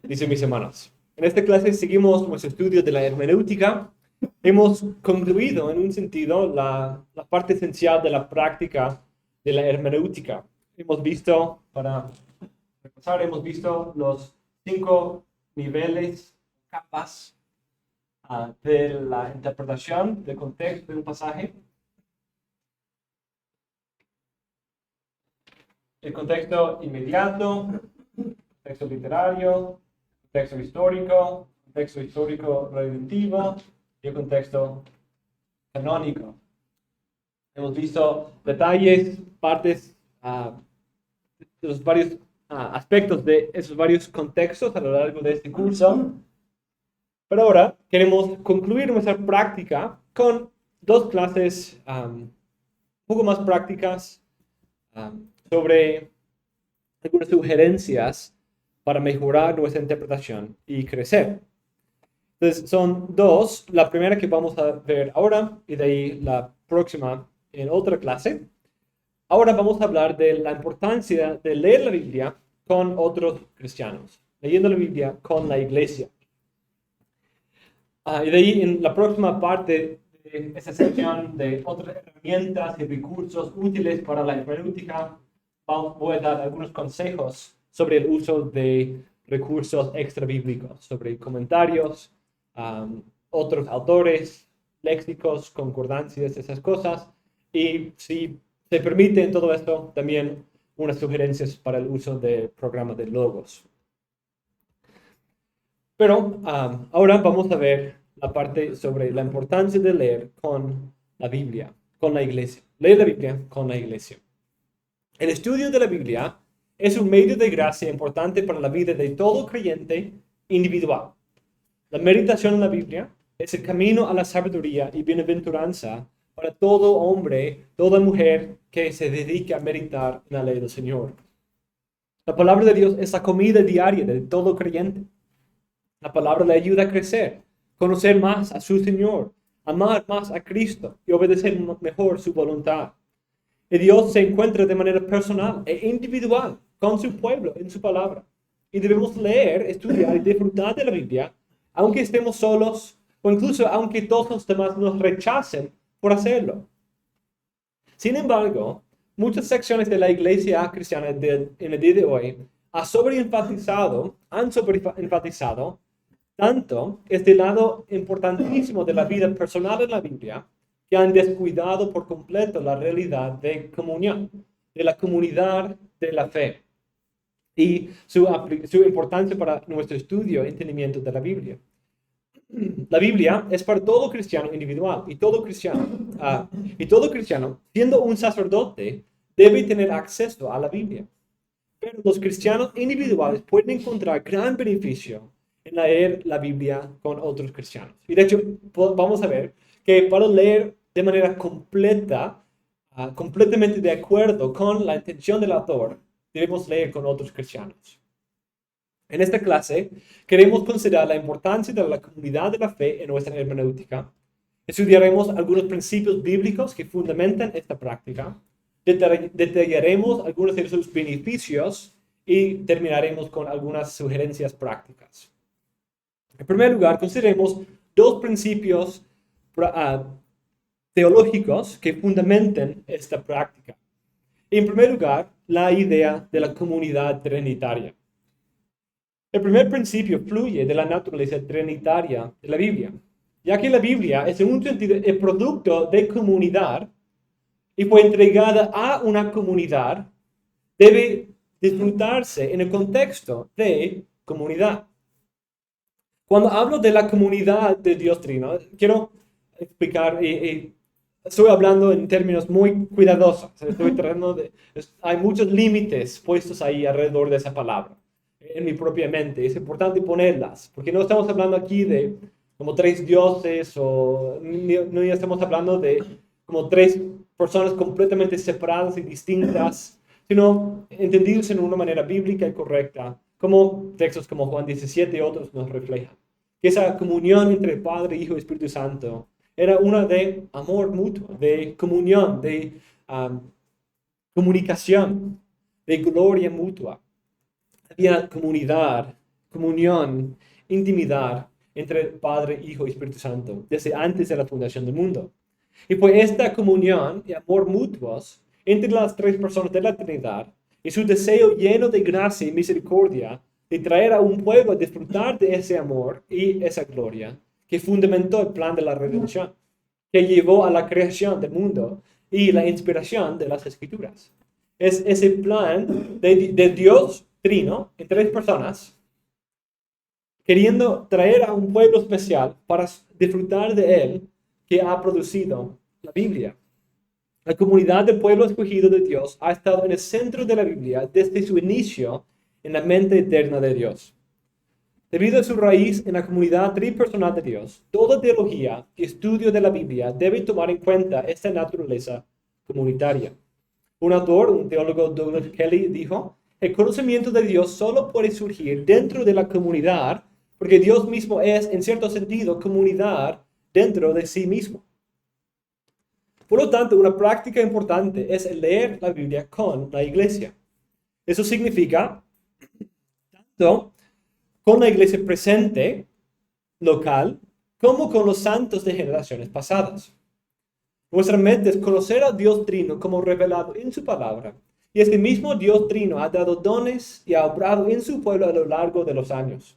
Dice mis hermanos. En esta clase seguimos nuestro estudio de la hermenéutica. Hemos concluido en un sentido la parte esencial de la práctica de la hermenéutica. Hemos visto, para repasar, hemos visto los 5 niveles, capas de la interpretación del contexto de un pasaje. El contexto inmediato, contexto literario, contexto histórico redentivo y el contexto canónico. Hemos visto detalles, partes de los varios aspectos de esos varios contextos a lo largo de este curso. Pero ahora queremos concluir nuestra práctica con 2 clases un poco más prácticas sobre algunas sugerencias para mejorar nuestra interpretación y crecer. Entonces, son 2. La primera que vamos a ver ahora y de ahí la próxima en otra clase. Ahora vamos a hablar de la importancia de leer la Biblia con otros cristianos, leyendo la Biblia con la iglesia. Y de ahí en la próxima parte de esa sección de otras herramientas y recursos útiles para la hermenéutica, voy a dar algunos consejos sobre el uso de recursos extra bíblicos, sobre comentarios, otros autores, léxicos, concordancias, esas cosas. Y si se permite en todo esto, también unas sugerencias para el uso del programa de Logos. Pero ahora vamos a ver la parte sobre la importancia de leer con la Biblia, con la iglesia. Leer la Biblia con la iglesia. El estudio de la Biblia es un medio de gracia importante para la vida de todo creyente individual. La meditación en la Biblia es el camino a la sabiduría y bienaventuranza para todo hombre, toda mujer que se dedique a meditar en la ley del Señor. La palabra de Dios es la comida diaria de todo creyente. La palabra le ayuda a crecer, conocer más a su Señor, amar más a Cristo y obedecer mejor su voluntad. Y Dios se encuentra de manera personal e individual con su pueblo en su palabra. Y debemos leer, estudiar y disfrutar de la Biblia, aunque estemos solos o incluso aunque todos los demás nos rechacen por hacerlo. Sin embargo, muchas secciones de la iglesia cristiana en el día de hoy han sobreenfatizado tanto este lado importantísimo de la vida personal en la Biblia, que han descuidado por completo la realidad de comunión, de la comunidad de la fe y su importancia para nuestro estudio y entendimiento de la Biblia. La Biblia es para todo cristiano individual y todo cristiano, siendo un sacerdote, debe tener acceso a la Biblia. Pero los cristianos individuales pueden encontrar gran beneficio en leer la Biblia con otros cristianos. Y de hecho, vamos a ver que para leer de manera completa, completamente de acuerdo con la intención del autor, debemos leer con otros cristianos. En esta clase, queremos considerar la importancia de la comunidad de la fe en nuestra hermenéutica. Estudiaremos algunos principios bíblicos que fundamentan esta práctica. Detallaremos algunos de sus beneficios y terminaremos con algunas sugerencias prácticas. En primer lugar, consideremos 2 principios teológicos que fundamentan esta práctica. En primer lugar, la idea de la comunidad trinitaria. El primer principio fluye de la naturaleza trinitaria de la Biblia, ya que la Biblia es en un sentido el producto de comunidad y fue entregada a una comunidad, debe disfrutarse en el contexto de comunidad. Cuando hablo de la comunidad de Dios Trino, quiero explicar, estoy hablando en términos muy cuidadosos, hay muchos límites puestos ahí alrededor de esa palabra, en mi propia mente. Es importante ponerlas, porque no estamos hablando aquí de como 3 dioses, o no estamos hablando de como 3 personas completamente separadas y distintas, sino entendidos en una manera bíblica y correcta, como textos como Juan 17 y otros nos reflejan. Que esa comunión entre Padre, Hijo y Espíritu Santo era una de amor mutuo, de comunión, de comunicación, de gloria mutua. Había comunidad comunión, intimidad entre Padre, Hijo y Espíritu Santo, desde antes de la fundación del mundo. Y fue esta comunión y amor mutuos entre las tres personas de la Trinidad y su deseo lleno de gracia y misericordia de traer a un pueblo a disfrutar de ese amor y esa gloria que fundamentó el plan de la redención, que llevó a la creación del mundo y la inspiración de las Escrituras. Es ese plan de Dios Trino en tres personas, queriendo traer a un pueblo especial para disfrutar de él, que ha producido la Biblia. La comunidad del pueblo escogido de Dios ha estado en el centro de la Biblia desde su inicio en la mente eterna de Dios. Debido a su raíz en la comunidad tripersonal de Dios, toda teología y estudio de la Biblia debe tomar en cuenta esta naturaleza comunitaria. Un autor, un teólogo, Douglas Kelly, dijo: el conocimiento de Dios solo puede surgir dentro de la comunidad, porque Dios mismo es, en cierto sentido, comunidad dentro de sí mismo. Por lo tanto, una práctica importante es leer la Biblia con la iglesia. Eso significa tanto con la iglesia presente, local, como con los santos de generaciones pasadas. Nuestra mente es conocer a Dios Trino como revelado en su palabra. Y este mismo Dios Trino ha dado dones y ha obrado en su pueblo a lo largo de los años.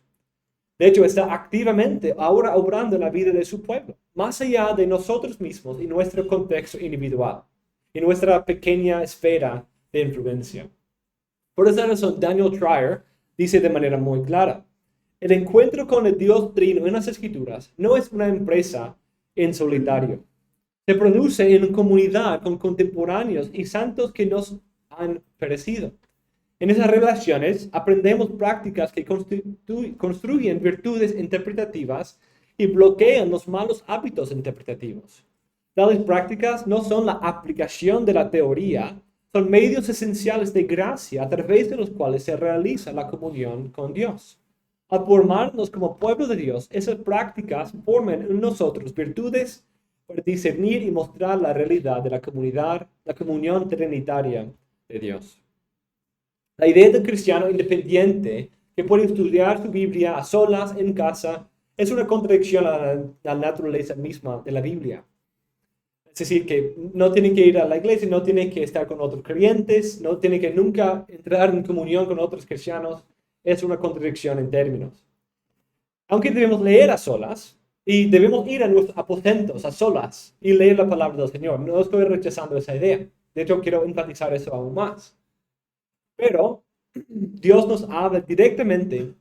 De hecho, está activamente ahora obrando en la vida de su pueblo, más allá de nosotros mismos y nuestro contexto individual, y nuestra pequeña esfera de influencia. Por esa razón, Daniel Trier dice de manera muy clara: el encuentro con el Dios Trino en las Escrituras no es una empresa en solitario. Se produce en comunidad con contemporáneos y santos que nos han perecido. En esas relaciones aprendemos prácticas que construyen virtudes interpretativas y bloquean los malos hábitos interpretativos. Tales prácticas no son la aplicación de la teoría, son medios esenciales de gracia a través de los cuales se realiza la comunión con Dios. Al formarnos como pueblo de Dios, esas prácticas forman en nosotros virtudes para discernir y mostrar la realidad de la comunidad, la comunión trinitaria de Dios. La idea del cristiano independiente que puede estudiar su Biblia a solas en casa es una contradicción a la naturaleza misma de la Biblia. Es decir, que no tiene que ir a la iglesia, no tiene que estar con otros creyentes, no tiene que nunca entrar en comunión con otros cristianos. Es una contradicción en términos. Aunque debemos leer a solas y debemos ir a nuestros aposentos a solas y leer la palabra del Señor, no estoy rechazando esa idea. De hecho, quiero enfatizar eso aún más. Pero Dios nos habla directamente.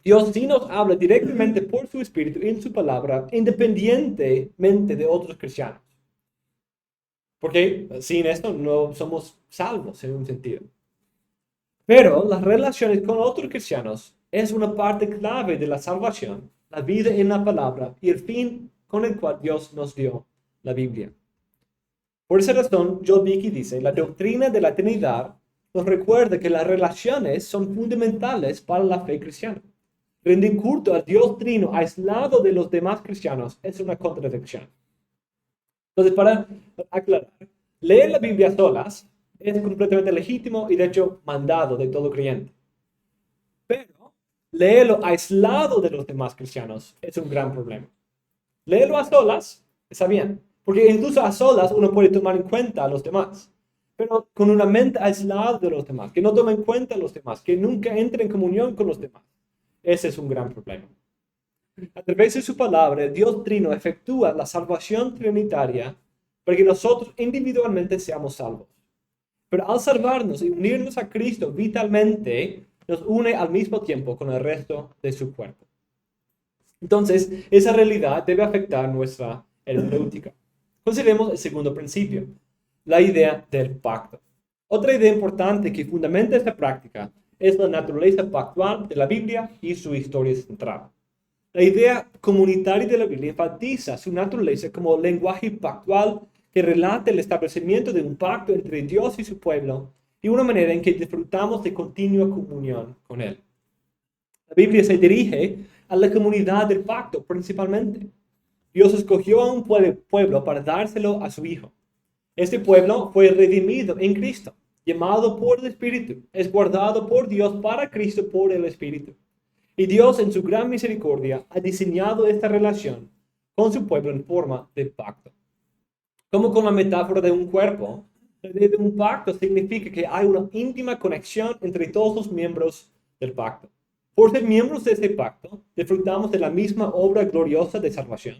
Dios sí nos habla directamente por su Espíritu en su palabra, independientemente de otros cristianos. Porque sin esto no somos salvos en un sentido. Pero las relaciones con otros cristianos es una parte clave de la salvación, la vida en la palabra y el fin con el cual Dios nos dio la Biblia. Por esa razón, John Vicky dice: la doctrina de la Trinidad nos recuerda que las relaciones son fundamentales para la fe cristiana. Rendir culto al Dios Trino aislado de los demás cristianos es una contradicción. Entonces, para aclarar, leer la Biblia solas es completamente legítimo y de hecho mandado de todo creyente. Pero leerlo aislado de los demás cristianos es un gran problema. Leerlo a solas está bien, porque incluso a solas uno puede tomar en cuenta a los demás. Pero con una mente aislada de los demás, que no toma en cuenta a los demás, que nunca entra en comunión con los demás, ese es un gran problema. A través de su palabra, Dios Trino efectúa la salvación trinitaria para que nosotros individualmente seamos salvos. Pero al salvarnos y unirnos a Cristo vitalmente, nos une al mismo tiempo con el resto de su cuerpo. Entonces, esa realidad debe afectar nuestra hermenéutica. Consideremos el segundo principio: la idea del pacto. Otra idea importante que fundamenta esta práctica es la naturaleza pactual de la Biblia y su historia central. La idea comunitaria de la Biblia enfatiza su naturaleza como lenguaje pactual que relata el establecimiento de un pacto entre Dios y su pueblo y una manera en que disfrutamos de continua comunión con Él. La Biblia se dirige a la comunidad del pacto principalmente. Dios escogió a un pueblo para dárselo a su Hijo. Este pueblo fue redimido en Cristo, llamado por el Espíritu, es guardado por Dios para Cristo por el Espíritu. Y Dios, en su gran misericordia, ha diseñado esta relación con su pueblo en forma de pacto. Como con la metáfora de un cuerpo, la idea de un pacto significa que hay una íntima conexión entre todos los miembros del pacto. Por ser miembros de este pacto, disfrutamos de la misma obra gloriosa de salvación.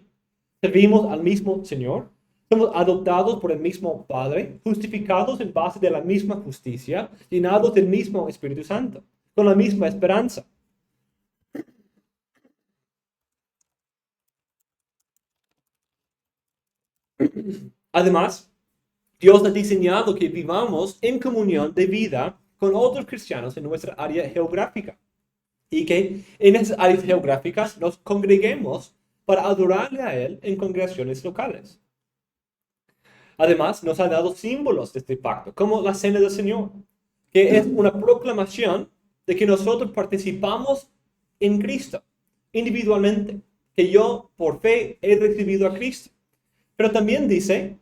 Servimos al mismo Señor. Somos adoptados por el mismo Padre, justificados en base de la misma justicia, llenados del mismo Espíritu Santo, con la misma esperanza. Además, Dios ha diseñado que vivamos en comunión de vida con otros cristianos en nuestra área geográfica y que en esas áreas geográficas nos congreguemos para adorarle a Él en congregaciones locales. Además, nos ha dado símbolos de este pacto, como la Cena del Señor, que es una proclamación de que nosotros participamos en Cristo individualmente, que yo por fe he recibido a Cristo. Pero también dice,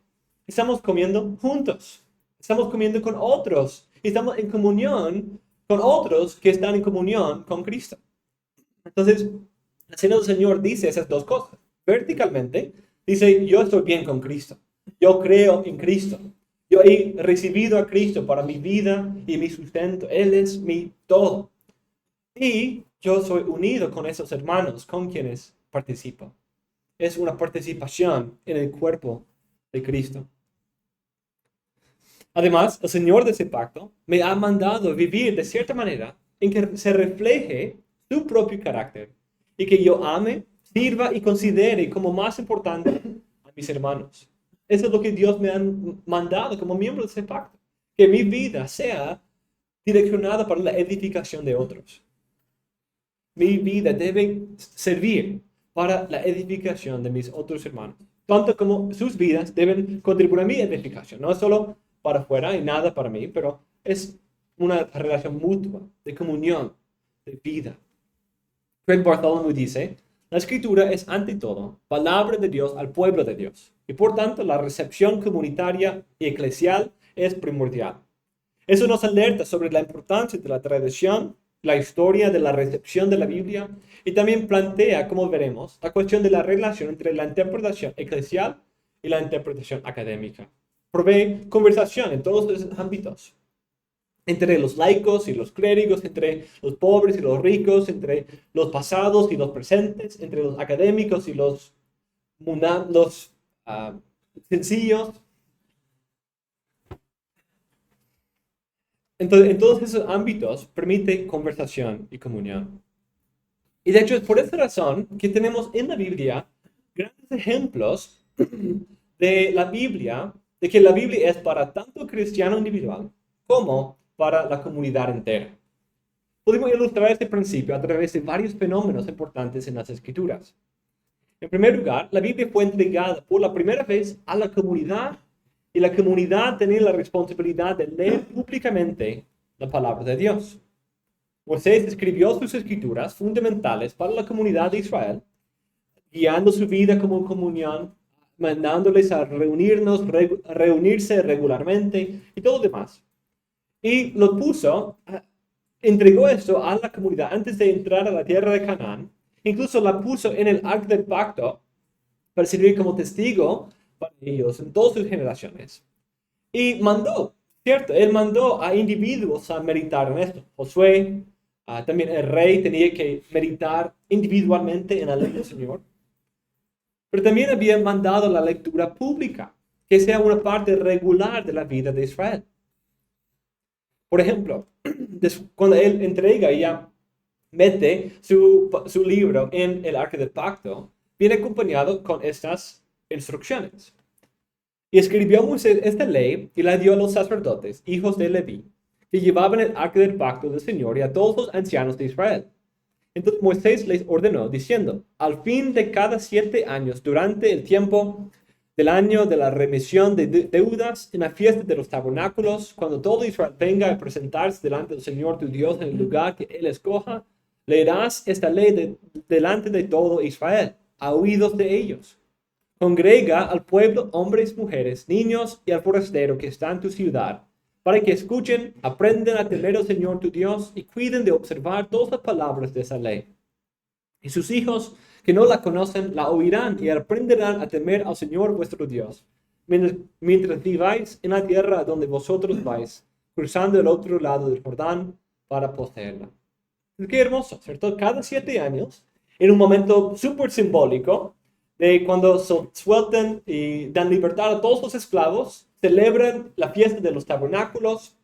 estamos comiendo juntos, estamos comiendo con otros, estamos en comunión con otros que están en comunión con Cristo. Entonces, la Cena del Señor dice esas dos cosas. Verticalmente, dice, yo estoy bien con Cristo, yo creo en Cristo, yo he recibido a Cristo para mi vida y mi sustento, Él es mi todo. Y yo soy unido con esos hermanos con quienes participo. Es una participación en el cuerpo de Cristo. Además, el Señor de ese pacto me ha mandado vivir de cierta manera en que se refleje su propio carácter y que yo ame, sirva y considere como más importante a mis hermanos. Eso es lo que Dios me ha mandado como miembro de ese pacto. Que mi vida sea direccionada para la edificación de otros. Mi vida debe servir para la edificación de mis otros hermanos. Tanto como sus vidas deben contribuir a mi edificación. No es solo para afuera y nada para mí, pero es una relación mutua, de comunión, de vida. Craig Bartholomew dice, la escritura es ante todo palabra de Dios al pueblo de Dios. Y por tanto la recepción comunitaria y eclesial es primordial. Eso nos alerta sobre la importancia de la tradición, la historia de la recepción de la Biblia y también plantea, como veremos, la cuestión de la relación entre la interpretación eclesial y la interpretación académica. Provee conversación en todos esos ámbitos, entre los laicos y los clérigos, entre los pobres y los ricos, entre los pasados y los presentes, entre los académicos y los sencillos. Entonces, en todos esos ámbitos permite conversación y comunión. Y de hecho es por esa razón que tenemos en la Biblia grandes ejemplos de la Biblia, de que la Biblia es para tanto cristiano individual como para la comunidad entera. Podemos ilustrar este principio a través de varios fenómenos importantes en las Escrituras. En primer lugar, la Biblia fue entregada por la primera vez a la comunidad y la comunidad tenía la responsabilidad de leer públicamente la palabra de Dios. Moisés escribió sus escrituras fundamentales para la comunidad de Israel, guiando su vida como comunión, mandándoles a reunirse regularmente y todo lo demás. Y lo entregó esto a la comunidad antes de entrar a la tierra de Canaán. Incluso la puso en el arca del pacto para servir como testigo para ellos en todas sus generaciones. Y mandó, ¿cierto? Él mandó a individuos a meditar en esto. Josué, también el rey tenía que meditar individualmente en la ley del Señor. Pero también había mandado la lectura pública, que sea una parte regular de la vida de Israel. Por ejemplo, cuando él entrega y ya mete su libro en el arca del pacto, viene acompañado con estas instrucciones. Y escribió Moisés esta ley y la dio a los sacerdotes, hijos de Leví, que llevaban el arca del pacto del Señor y a todos los ancianos de Israel. Entonces Moisés les ordenó, diciendo, al fin de cada 7 años, durante el tiempo del año de la remisión de deudas, en la fiesta de los tabernáculos, cuando todo Israel venga a presentarse delante del Señor tu Dios en el lugar que Él escoja, leerás esta ley delante de todo Israel, a oídos de ellos. Congrega al pueblo, hombres, mujeres, niños y al forastero que está en tu ciudad, para que escuchen, aprendan a temer al Señor tu Dios y cuiden de observar todas las palabras de esa ley. Y sus hijos que no la conocen la oirán y aprenderán a temer al Señor vuestro Dios, mientras viváis en la tierra a donde vosotros vais, cruzando el otro lado del Jordán para poseerla. Qué hermoso, ¿cierto? Cada 7 años, en un momento súper simbólico, de cuando sueltan y dan libertad a todos los esclavos, celebran la fiesta de los tabernáculos,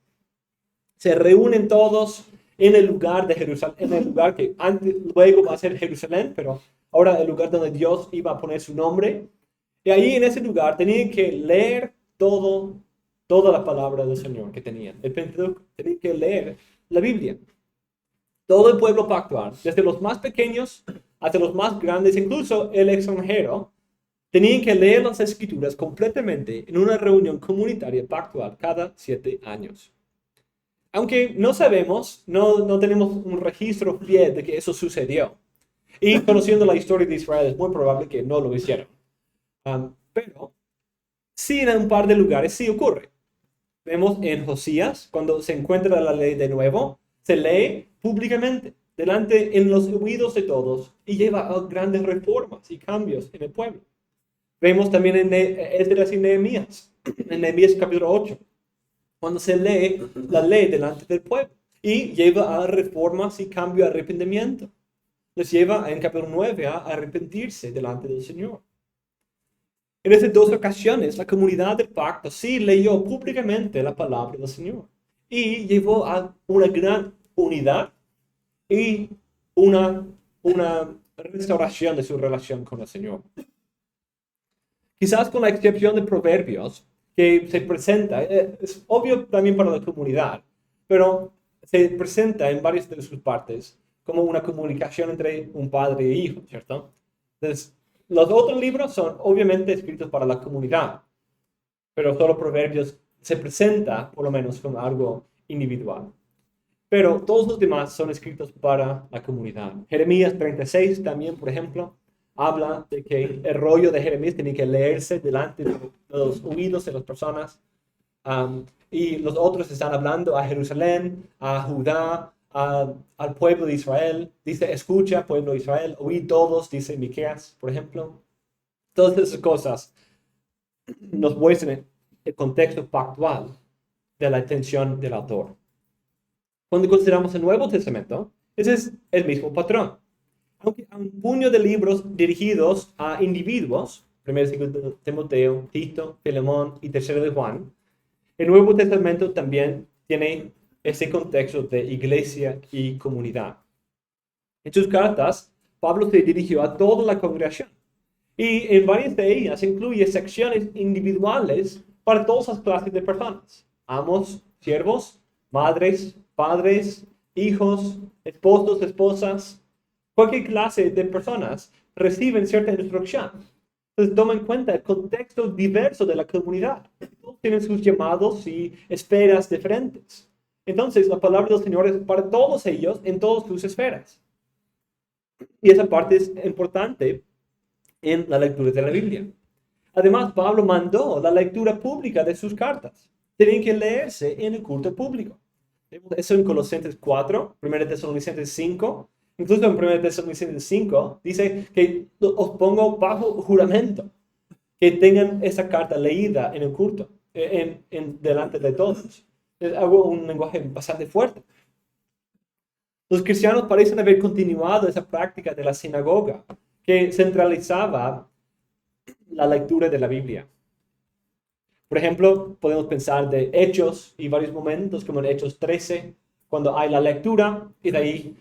se reúnen todos en el lugar de Jerusalén, en el lugar que antes, luego va a ser Jerusalén, pero ahora el lugar donde Dios iba a poner su nombre. Y ahí en ese lugar tenían que leer toda la palabra del Señor que tenían. El Pentateuco, tenían que leer la Biblia. Todo el pueblo pactual, desde los más pequeños hasta los más grandes, incluso el extranjero, tenían que leer las escrituras completamente en una reunión comunitaria pactual cada 7 años. Aunque no sabemos, no tenemos un registro fiel de que eso sucedió. Y conociendo la historia de Israel, es muy probable que no lo hicieron. Pero sí, en un par de lugares sí ocurre. Vemos en Josías, cuando se encuentra la ley de nuevo, se lee públicamente, delante en los oídos de todos, y lleva a grandes reformas y cambios en el pueblo. Vemos también en Esdras y Nehemías, en Nehemías capítulo 8, cuando se lee la ley delante del pueblo y lleva a reformas y cambio, arrepentimiento. Les lleva en capítulo 9 a arrepentirse delante del Señor. En esas 2 ocasiones, la comunidad del pacto sí leyó públicamente la palabra del Señor y llevó a una gran unidad y una restauración de su relación con el Señor. Quizás con la excepción de Proverbios, que se presenta, es obvio también para la comunidad, pero se presenta en varias de sus partes como una comunicación entre un padre e hijo, ¿cierto? Entonces, los otros libros son obviamente escritos para la comunidad, pero solo Proverbios se presenta por lo menos como algo individual. Pero todos los demás son escritos para la comunidad. Jeremías 36 también, por ejemplo, habla de que el rollo de Jeremías tiene que leerse delante de los oídos de las personas. Y los otros están hablando a Jerusalén, a Judá, al pueblo de Israel. Dice, escucha, pueblo de Israel, oíd todos, dice Miqueas, por ejemplo. Todas esas cosas nos muestran el contexto pactual de la intención del autor. Cuando consideramos el Nuevo Testamento, ese es el mismo patrón. Aunque hay un puño de libros dirigidos a individuos, 1 y 2 Timoteo, Tito, Filemón y 3 de Juan, el Nuevo Testamento también tiene ese contexto de iglesia y comunidad. En sus cartas, Pablo se dirigió a toda la congregación y en varias de ellas incluye secciones individuales para todas las clases de personas: amos, siervos, madres, padres, hijos, esposos, esposas. Cualquier clase de personas reciben cierta instrucción. Entonces toma en cuenta el contexto diverso de la comunidad. Todos tienen sus llamados y esperas diferentes. Entonces la palabra del Señor es para todos ellos en todas sus esferas. Y esa parte es importante en la lectura de la Biblia. Además, Pablo mandó la lectura pública de sus cartas. Tienen que leerse en el culto público. Vemos eso en Colosenses 4, 1 Tesalonicenses 5. Incluso en 1 Tesalonicenses 5 dice que os pongo bajo juramento que tengan esa carta leída en el culto, delante de todos. Es un lenguaje bastante fuerte. Los cristianos parecen haber continuado esa práctica de la sinagoga, que centralizaba la lectura de la Biblia. Por ejemplo, podemos pensar de Hechos y varios momentos, como en Hechos 13, cuando hay la lectura y de ahí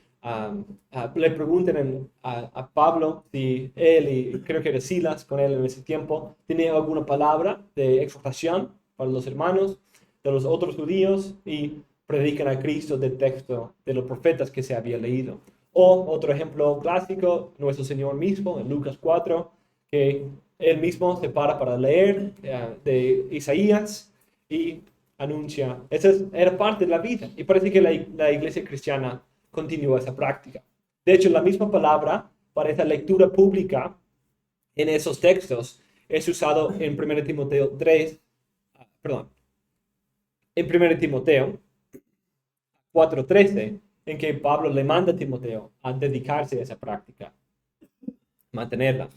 le preguntan a Pablo si él, y creo que era Silas con él en ese tiempo, tenía alguna palabra de exhortación para los hermanos de los otros judíos, y predican a Cristo del texto de los profetas que se había leído. O otro ejemplo clásico, nuestro Señor mismo en Lucas 4, que él mismo se para leer de Isaías y anuncia. Esa era parte de la vida, y parece que la iglesia cristiana continúa esa práctica. De hecho, la misma palabra para esa lectura pública en esos textos es usado en 1 Timoteo 3, en 1 Timoteo 4:13, en que Pablo le manda a Timoteo a dedicarse a esa práctica. mantenerlas.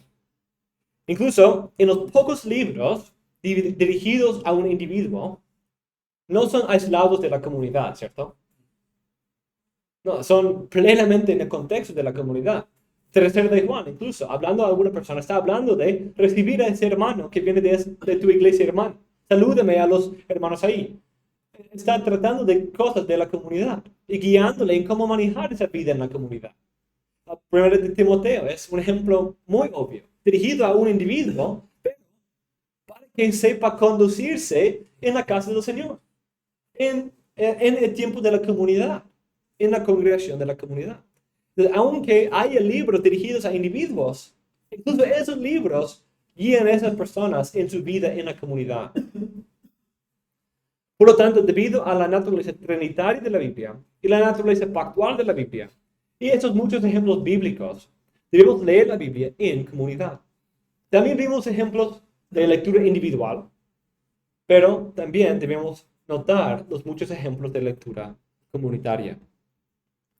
Incluso en los pocos libros dirigidos a un individuo, no son aislados de la comunidad, ¿cierto? No, son plenamente en el contexto de la comunidad. Tercero de Juan, incluso, hablando a alguna persona, está hablando de recibir a ese hermano que viene de tu iglesia, hermano. Salúdame a los hermanos ahí. Está tratando de cosas de la comunidad y guiándole en cómo manejar esa vida en la comunidad. Primero de Timoteo es un ejemplo muy obvio, dirigido a un individuo, pero para que sepa conducirse en la casa del Señor, en el tiempo de la comunidad, en la congregación de la comunidad. Entonces, aunque haya libros dirigidos a individuos, incluso esos libros guían a esas personas en su vida en la comunidad. Por lo tanto, debido a la naturaleza trinitaria de la Biblia y la naturaleza pactual de la Biblia, y estos muchos ejemplos bíblicos, debemos leer la Biblia en comunidad. También vimos ejemplos de lectura individual, pero también debemos notar los muchos ejemplos de lectura comunitaria.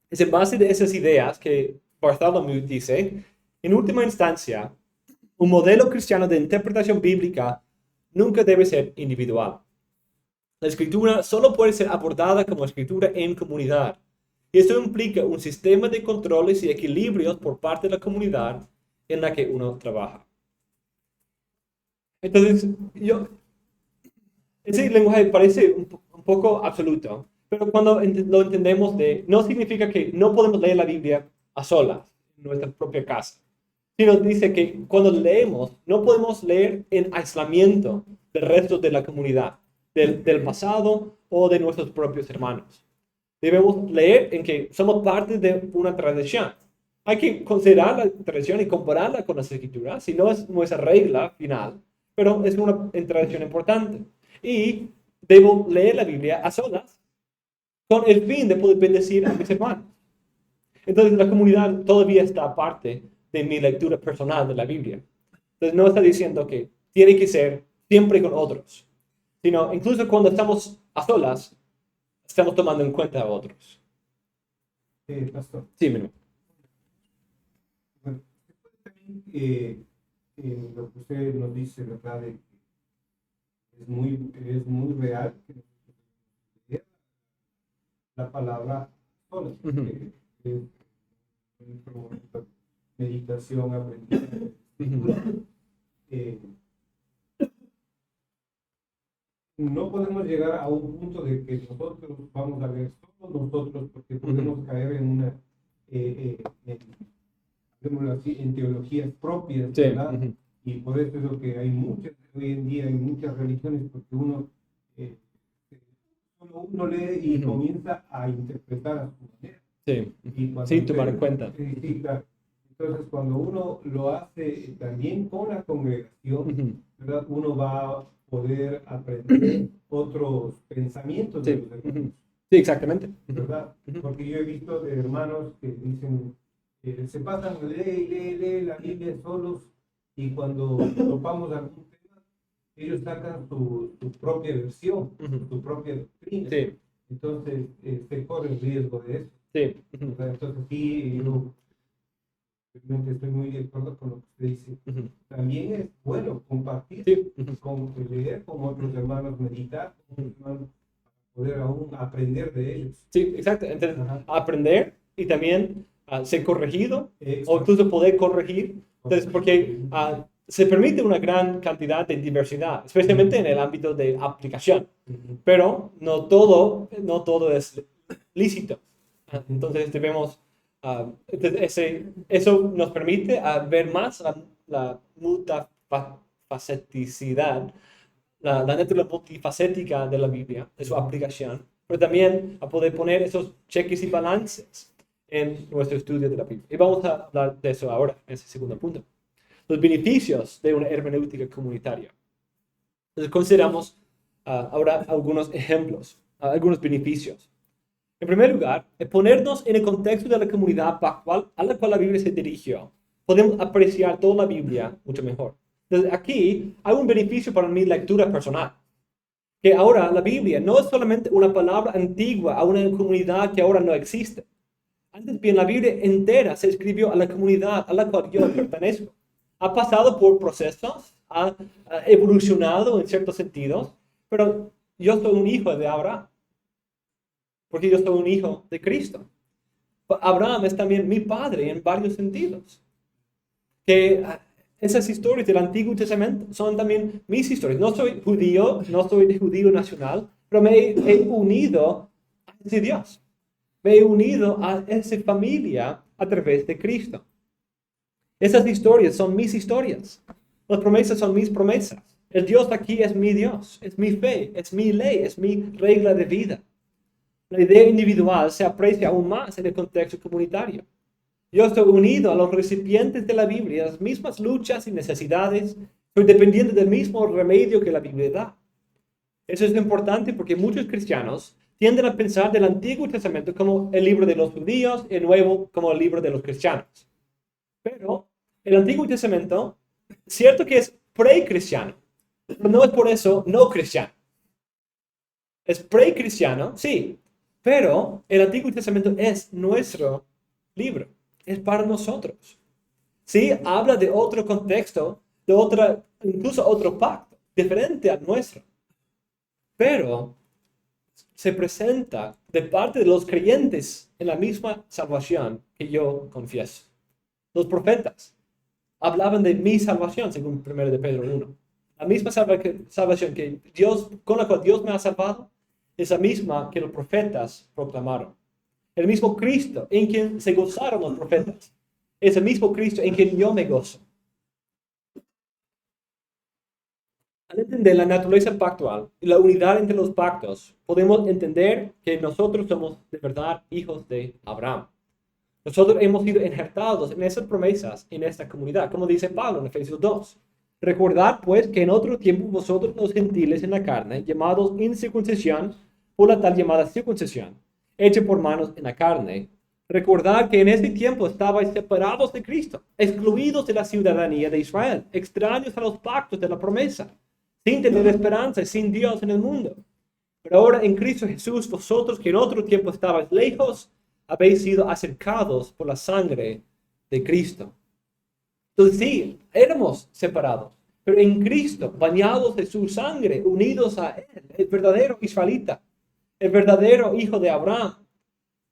Es en base de esas ideas que Bartholomew dice, en última instancia, un modelo cristiano de interpretación bíblica nunca debe ser individual. La escritura solo puede ser abordada como escritura en comunidad. Y eso implica un sistema de controles y equilibrios por parte de la comunidad en la que uno trabaja. Entonces, ese lenguaje parece un poco absoluto, pero cuando lo entendemos no significa que no podemos leer la Biblia a solas, en nuestra propia casa, sino dice que cuando leemos, no podemos leer en aislamiento del resto de la comunidad, del pasado o de nuestros propios hermanos. Debemos leer en que somos parte de una tradición. Hay que considerar la tradición y compararla con las escrituras, si no es nuestra regla final, pero es una tradición importante. Y debo leer la Biblia a solas con el fin de poder bendecir a mis hermanos. Entonces la comunidad todavía está aparte de mi lectura personal de la Biblia. Entonces no está diciendo que tiene que ser siempre con otros, sino incluso cuando estamos a solas, estamos tomando en cuenta a otros. Pastor. Sí, mi hermano. Bueno, también lo que usted nos dice, ¿verdad? De que es muy real que la palabra sola. Meditación, aprendizaje. No podemos llegar a un punto de que nosotros vamos a ver solo nosotros, porque podemos caer en una, en teologías propias, Sí. ¿verdad? Y por eso es lo que hay muchas, hoy en día hay muchas religiones, porque solo uno lee y comienza a interpretar a su manera. Sí, Sí, tomar en cuenta. Sí, claro. Entonces, cuando uno lo hace también con la congregación, ¿verdad? Uno va a poder aprender otros pensamientos de los hermanos. Sí, exactamente. ¿Verdad? Porque yo he visto de hermanos que dicen, se pasan, lee la Biblia solos, y cuando topamos algún tema, ellos sacan su propia versión, su propia doctrina. Sí. Entonces, se corre el riesgo de eso. Sí. Entonces, sí, yo realmente estoy muy de acuerdo con lo que usted dice. También es bueno compartir, leer con otros hermanos, meditar con otros hermanos, para poder aún aprender de ellos. Sí, exacto. Entonces, aprender y también ser corregido, o incluso poder corregir. Entonces, porque se permite una gran cantidad de diversidad, especialmente en el ámbito de aplicación, pero no todo es lícito. Entonces debemos, eso nos permite ver más la multifaceticidad, la naturaleza multifacética de la Biblia, de su aplicación, pero también a poder poner esos cheques y balances en nuestro estudio de la Biblia. Y vamos a hablar de eso ahora, en ese segundo punto. Los beneficios de una hermenéutica comunitaria. Entonces consideramos ahora algunos ejemplos, algunos beneficios. En primer lugar, ponernos en el contexto de la comunidad a la cual la Biblia se dirigió. Podemos apreciar toda la Biblia mucho mejor. Entonces, aquí hay un beneficio para mi lectura personal. Que ahora la Biblia no es solamente una palabra antigua a una comunidad que ahora no existe. Antes bien, la Biblia entera se escribió a la comunidad a la cual yo pertenezco. Ha pasado por procesos, ha evolucionado en ciertos sentidos, pero yo soy un hijo de Abraham, porque yo soy un hijo de Cristo. Abraham es también mi padre en varios sentidos. Que esas historias del Antiguo Testamento son también mis historias. No soy judío, no soy de judío nacional, pero me he unido a ese Dios. Me he unido a esa familia a través de Cristo. Esas historias son mis historias. Las promesas son mis promesas. El Dios aquí es mi Dios, es mi fe, es mi ley, es mi regla de vida. La idea individual se aprecia aún más en el contexto comunitario. Yo estoy unido a los recipientes de la Biblia, las mismas luchas y necesidades, soy dependiente del mismo remedio que la Biblia da. Eso es importante porque muchos cristianos tienden a pensar del Antiguo Testamento como el libro de los judíos y el Nuevo como el libro de los cristianos. Pero el Antiguo Testamento, cierto que es pre-cristiano, pero no es por eso no cristiano. Es pre-cristiano, sí, pero el Antiguo Testamento es nuestro libro, es para nosotros. Sí, habla de otro contexto, de otra, incluso otro pacto, diferente al nuestro. Pero se presenta de parte de los creyentes en la misma salvación que yo confieso. Los profetas hablaban de mi salvación, según 1 de Pedro 1. La misma salvación que Dios, con la cual Dios me ha salvado, es la misma que los profetas proclamaron. El mismo Cristo en quien se gozaron los profetas. Es el mismo Cristo en quien yo me gozo. Al entender la naturaleza pactual y la unidad entre los pactos, podemos entender que nosotros somos de verdad hijos de Abraham. Nosotros hemos sido injertados en esas promesas, en esta comunidad, como dice Pablo en Efesios 2. Recordad, pues, que en otro tiempo vosotros los gentiles en la carne, llamados incircuncisión por la tal llamada circuncisión, hecha por manos en la carne, recordad que en ese tiempo estabais separados de Cristo, excluidos de la ciudadanía de Israel, extraños a los pactos de la promesa, sin tener esperanza y sin Dios en el mundo. Pero ahora en Cristo Jesús, vosotros que en otro tiempo estabais lejos, habéis sido acercados por la sangre de Cristo. Entonces sí, éramos separados, pero en Cristo, bañados de su sangre, unidos a Él, el verdadero israelita, el verdadero hijo de Abraham,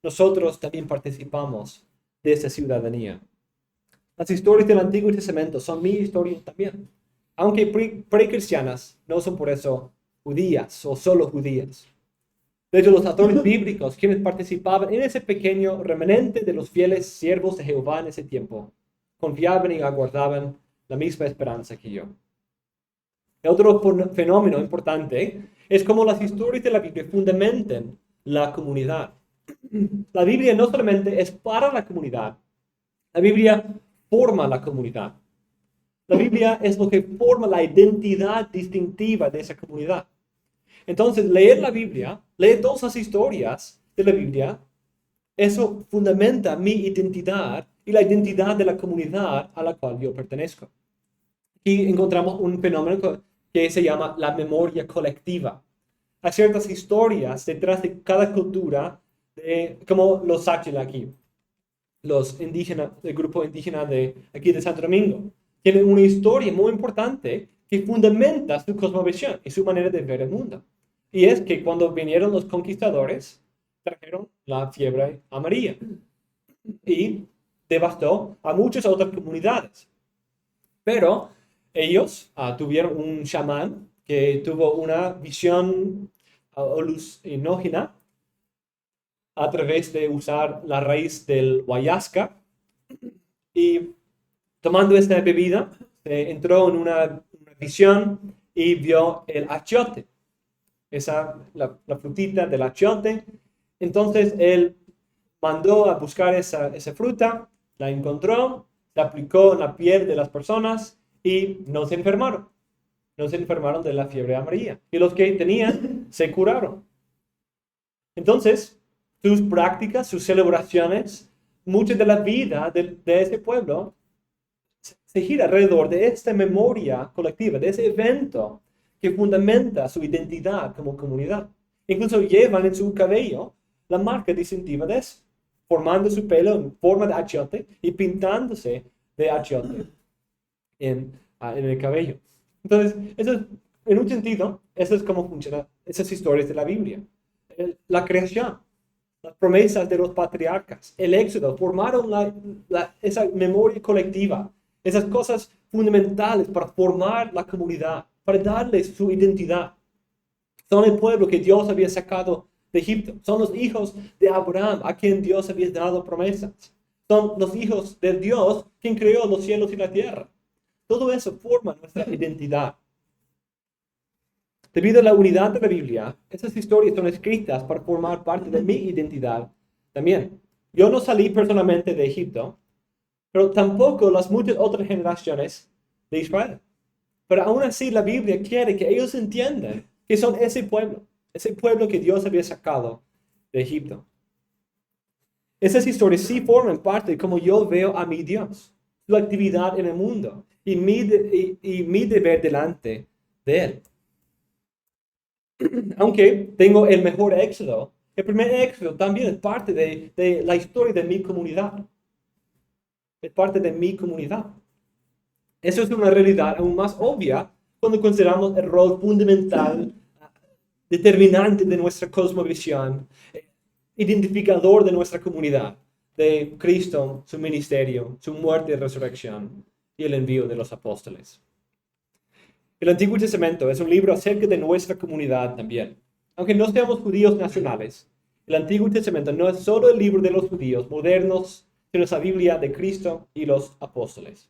nosotros también participamos de esa ciudadanía. Las historias del Antiguo Testamento son mi historia también, aunque precristianas, no son por eso judías o solo judías. De hecho, los autores bíblicos, quienes participaban en ese pequeño remanente de los fieles siervos de Jehová en ese tiempo, confiaban y aguardaban la misma esperanza que yo. El otro fenómeno importante es cómo las historias de la Biblia fundamentan la comunidad. La Biblia no solamente es para la comunidad, la Biblia forma la comunidad. La Biblia es lo que forma la identidad distintiva de esa comunidad. Entonces, leer la Biblia, leer todas las historias de la Biblia, eso fundamenta mi identidad y la identidad de la comunidad a la cual yo pertenezco. Aquí encontramos un fenómeno que se llama la memoria colectiva. Hay ciertas historias detrás de cada cultura, como los Sáchila aquí, los indígenas, el grupo indígena de aquí de Santo Domingo. Tienen una historia muy importante que fundamenta su cosmovisión y su manera de ver el mundo. Y es que cuando vinieron los conquistadores, trajeron la fiebre amarilla y devastó a muchas otras comunidades. Pero ellos tuvieron un chamán que tuvo una visión alucinógena a través de usar la raíz del guayasca, y tomando esta bebida entró en una visión y vio el achiote, la frutita del achiote. Entonces él mandó a buscar esa fruta, la encontró, la aplicó en la piel de las personas y no se enfermaron. No se enfermaron de la fiebre amarilla. Y los que tenían se curaron. Entonces, sus prácticas, sus celebraciones, mucha de la vida de ese pueblo se gira alrededor de esta memoria colectiva, de ese evento que fundamenta su identidad como comunidad. Incluso llevan en su cabello la marca distintiva de eso. formando su pelo en forma de achiote y pintándose de achiote en el cabello. Entonces, en un sentido, eso es cómo funcionan esas historias de la Biblia. La creación, las promesas de los patriarcas, el éxodo, formaron esa memoria colectiva, esas cosas fundamentales para formar la comunidad, para darles su identidad. Son el pueblo que Dios había sacado de Egipto. Son los hijos de Abraham, a quien Dios había dado promesas. Son los hijos de Dios, quien creó los cielos y la tierra. Todo eso forma nuestra identidad. Debido a la unidad de la Biblia, esas historias son escritas para formar parte de mi identidad también. Yo no salí personalmente de Egipto, pero tampoco las muchas otras generaciones de Israel. Pero aún así la Biblia quiere que ellos entiendan que son ese pueblo que Dios había sacado de Egipto. Esas historias sí forman parte de cómo yo veo a mi Dios, su actividad en el mundo y mi deber delante de Él. Aunque tengo el mejor éxodo, el primer éxodo también es parte de la historia de mi comunidad. Es parte de mi comunidad. Eso es una realidad aún más obvia cuando consideramos el rol fundamental, determinante de nuestra cosmovisión, identificador de nuestra comunidad, de Cristo, su ministerio, su muerte y resurrección y el envío de los apóstoles. El Antiguo Testamento es un libro acerca de nuestra comunidad también. Aunque no seamos judíos nacionales, el Antiguo Testamento no es solo el libro de los judíos modernos, sino es la Biblia de Cristo y los apóstoles.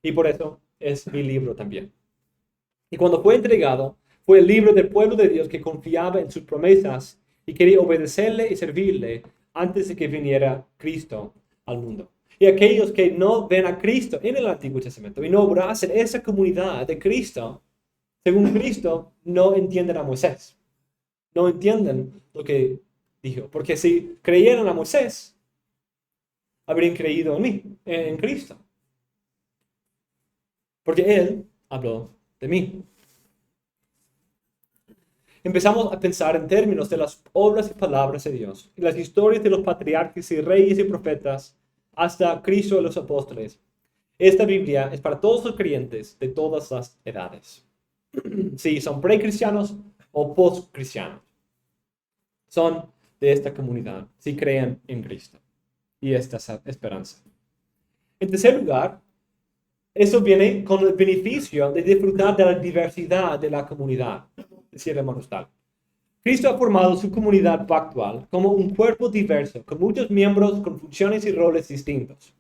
Y por eso es mi libro también. Y cuando fue entregado, fue el libro del pueblo de Dios que confiaba en sus promesas y quería obedecerle y servirle antes de que viniera Cristo al mundo. Y aquellos que no ven a Cristo en el Antiguo Testamento y no abrazan esa comunidad de Cristo, según Cristo, no entienden a Moisés. No entienden lo que dijo. Porque si creyeran a Moisés, habrían creído en mí, en Cristo. Porque Él habló de mí. Empezamos a pensar en términos de las obras y palabras de Dios y las historias de los patriarcas y reyes y profetas hasta Cristo y los apóstoles. Esta Biblia es para todos los creyentes de todas las edades. Si son precristianos o postcristianos, son de esta comunidad, si creen en Cristo y esta esperanza. En tercer lugar, eso viene con el beneficio de disfrutar de la diversidad de la comunidad, decía el hermano Stahl. Cristo ha formado su comunidad pactual como un cuerpo diverso, con muchos miembros con funciones y roles distintos.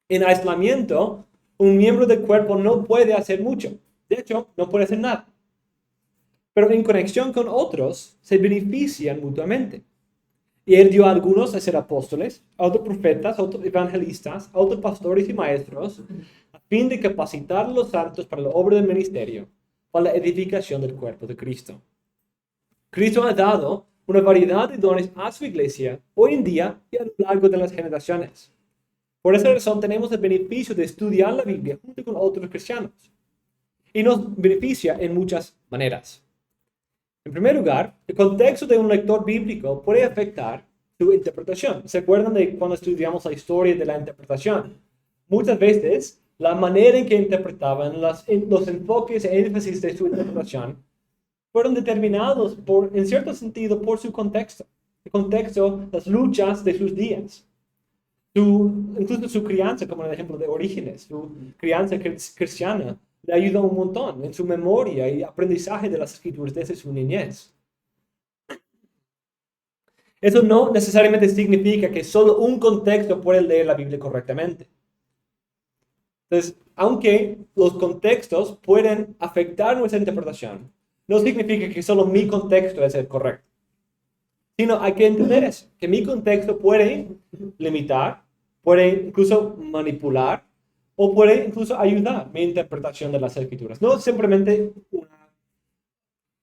En aislamiento, un miembro del cuerpo no puede hacer mucho. De hecho, no puede hacer nada. Pero en conexión con otros, se benefician mutuamente. Y Él dio a algunos a ser apóstoles, a otros profetas, a otros evangelistas, a otros pastores y maestros, a fin de capacitar a los santos para la obra del ministerio, para la edificación del cuerpo de Cristo. Cristo ha dado una variedad de dones a su iglesia hoy en día y a lo largo de las generaciones. Por esa razón tenemos el beneficio de estudiar la Biblia junto con otros cristianos. Y nos beneficia en muchas maneras. En primer lugar, el contexto de un lector bíblico puede afectar su interpretación. ¿Se acuerdan de cuando estudiamos la historia de la interpretación? Muchas veces, la manera en que interpretaban, los enfoques e énfasis de su interpretación fueron determinados, en cierto sentido, por su contexto. El contexto, las luchas de sus días. Incluso su crianza, como el ejemplo de Orígenes, su crianza cristiana, le ayudó un montón en su memoria y aprendizaje de las escrituras desde su niñez. Eso no necesariamente significa que solo un contexto puede leer la Biblia correctamente. Entonces, aunque los contextos pueden afectar nuestra interpretación, no significa que solo mi contexto es el correcto. Sino hay que entender eso, que mi contexto puede limitar, puede incluso manipular, o puede incluso ayudar mi interpretación de las escrituras. No simplemente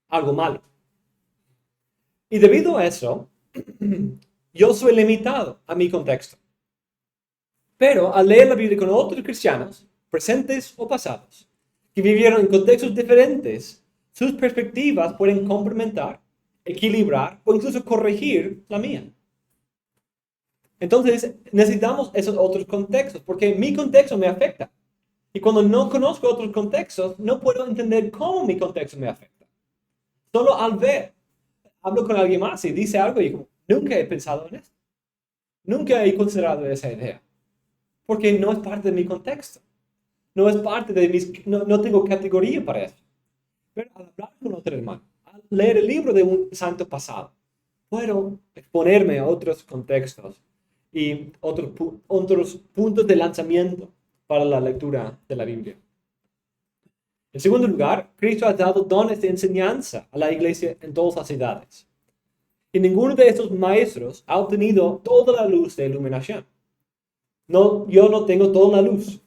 algo malo. Y debido a eso, yo soy limitado a mi contexto. Pero al leer la Biblia con otros cristianos, presentes o pasados, que vivieron en contextos diferentes, sus perspectivas pueden complementar, equilibrar o incluso corregir la mía. Entonces, necesitamos esos otros contextos, porque mi contexto me afecta. Y cuando no conozco otros contextos, no puedo entender cómo mi contexto me afecta. Solo al ver, hablo con alguien más y dice algo y digo, nunca he pensado en esto. Nunca he considerado esa idea. Porque no es parte de mi contexto. No es parte de no tengo categoría para eso. Pero al hablar con otro hermano, al leer el libro de un santo pasado, puedo exponerme a otros contextos y otros puntos de lanzamiento para la lectura de la Biblia. En segundo lugar, Cristo ha dado dones de enseñanza a la iglesia en todas las edades. Y ninguno de estos maestros ha obtenido toda la luz de iluminación. No, yo no tengo toda la luz.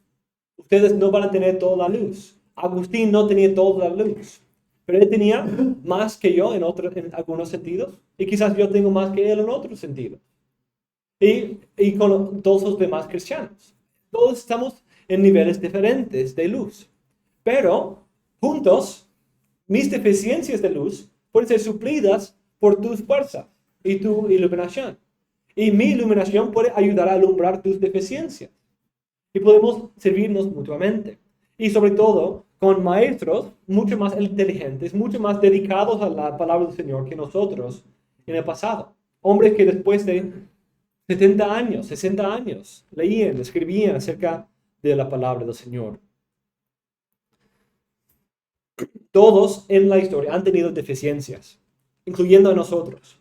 Ustedes no van a tener toda la luz. Agustín no tenía toda la luz. Pero él tenía más que yo en algunos sentidos. Y quizás yo tengo más que él en otros sentidos. Y con todos los demás cristianos. Todos estamos en niveles diferentes de luz. Pero juntos, mis deficiencias de luz pueden ser suplidas por tus fuerzas y tu iluminación. Y mi iluminación puede ayudar a alumbrar tus deficiencias. Y podemos servirnos mutuamente. Y sobre todo, con maestros mucho más inteligentes, mucho más dedicados a la palabra del Señor que nosotros en el pasado. Hombres que después de 70 años, 60 años, leían, escribían acerca de la palabra del Señor. Todos en la historia han tenido deficiencias, incluyendo a nosotros.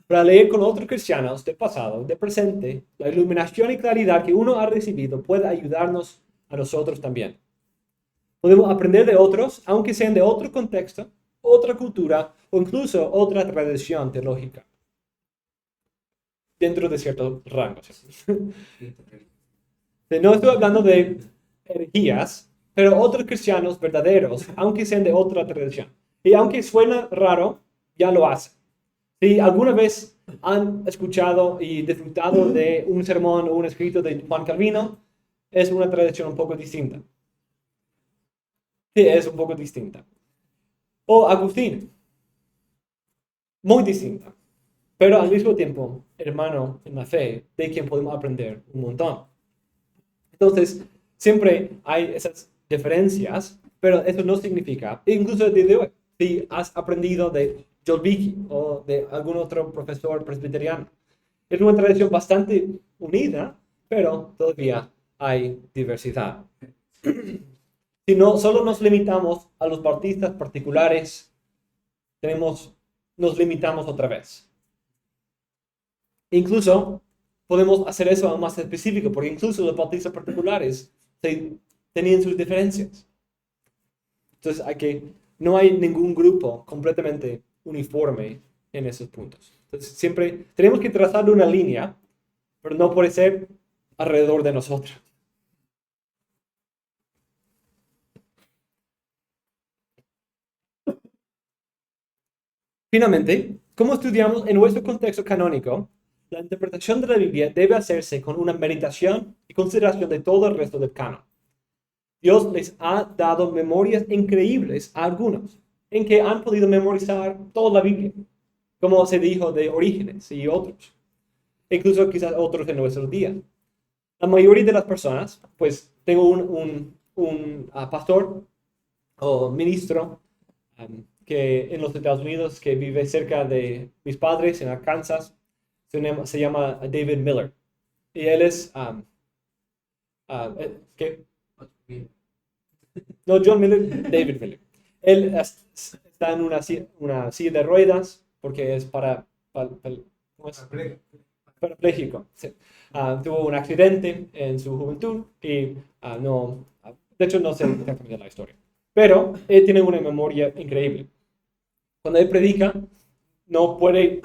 Para leer con otros cristianos del pasado, del presente, la iluminación y claridad que uno ha recibido puede ayudarnos a nosotros también. Podemos aprender de otros, aunque sean de otro contexto, otra cultura o incluso otra tradición teológica. Dentro de ciertos rangos. No estoy hablando de herejías, pero otros cristianos verdaderos, aunque sean de otra tradición. Y aunque suena raro, ya lo hacen. Si alguna vez han escuchado y disfrutado de un sermón o un escrito de Juan Calvino, es una tradición un poco distinta. Sí, es un poco distinta. O Agustín, muy distinta. Pero al mismo tiempo, hermano en la fe, de quien podemos aprender un montón. Entonces, siempre hay esas diferencias, pero eso no significa, incluso el día de hoy, si has aprendido de Joel Beeke o de algún otro profesor presbiteriano, es una tradición bastante unida, pero todavía hay diversidad. Si no, solo nos limitamos a los bautistas particulares, nos limitamos otra vez. Incluso podemos hacer eso aún más específico, porque incluso los bautistas particulares tenían sus diferencias. Entonces no hay ningún grupo completamente uniforme en esos puntos. Entonces siempre tenemos que trazar una línea, pero no puede ser alrededor de nosotros. Finalmente, ¿cómo estudiamos en nuestro contexto canónico? La interpretación de la Biblia debe hacerse con una meditación y consideración de todo el resto del canon. Dios les ha dado memorias increíbles a algunos, en que han podido memorizar toda la Biblia, como se dijo de Orígenes y otros, incluso quizás otros en nuestros días. La mayoría de las personas, pues tengo un pastor o ministro que en los Estados Unidos que vive cerca de mis padres en Arkansas, se llama David Miller. Y él es, ¿qué? No, John Miller, David Miller. Él está en una silla de ruedas porque es ¿cómo es? Parapléjico. Sí. Tuvo un accidente en su juventud y de hecho no sé exactamente la historia. Pero él tiene una memoria increíble. Cuando él predica, no puede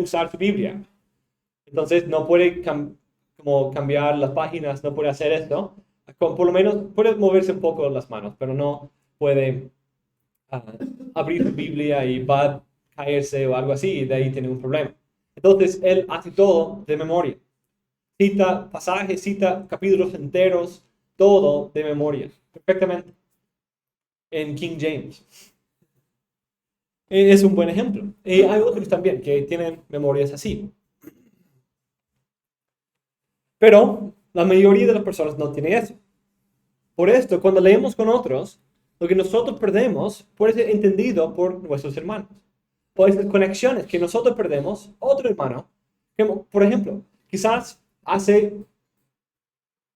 usar su Biblia. Entonces no puede como cambiar las páginas, no puede hacer esto. Por lo menos puede moverse un poco las manos, pero no puede abrir su Biblia y va a caerse o algo así, y de ahí tiene un problema. Entonces él hace todo de memoria. Cita pasajes, cita capítulos enteros, todo de memoria, perfectamente. En King James. Es un buen ejemplo. Y hay otros también que tienen memorias así. Pero la mayoría de las personas no tiene eso. Por esto, cuando leemos con otros, lo que nosotros perdemos puede ser entendido por nuestros hermanos. Por esas conexiones que nosotros perdemos, otro hermano, por ejemplo, quizás hace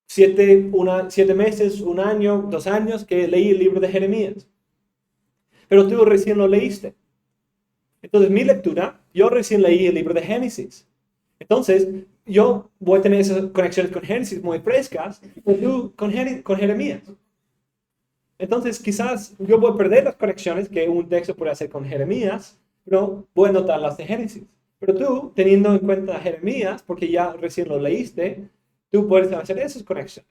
7 meses, 1 año, 2 años que leí el libro de Jeremías. Pero tú recién lo leíste. Entonces, mi lectura, yo recién leí el libro de Génesis. Entonces, yo voy a tener esas conexiones con Génesis muy frescas, y tú con Jeremías. Entonces, quizás yo voy a perder las conexiones que un texto puede hacer con Jeremías, pero voy a notar las de Génesis. Pero tú, teniendo en cuenta Jeremías, porque ya recién lo leíste, tú puedes hacer esas conexiones.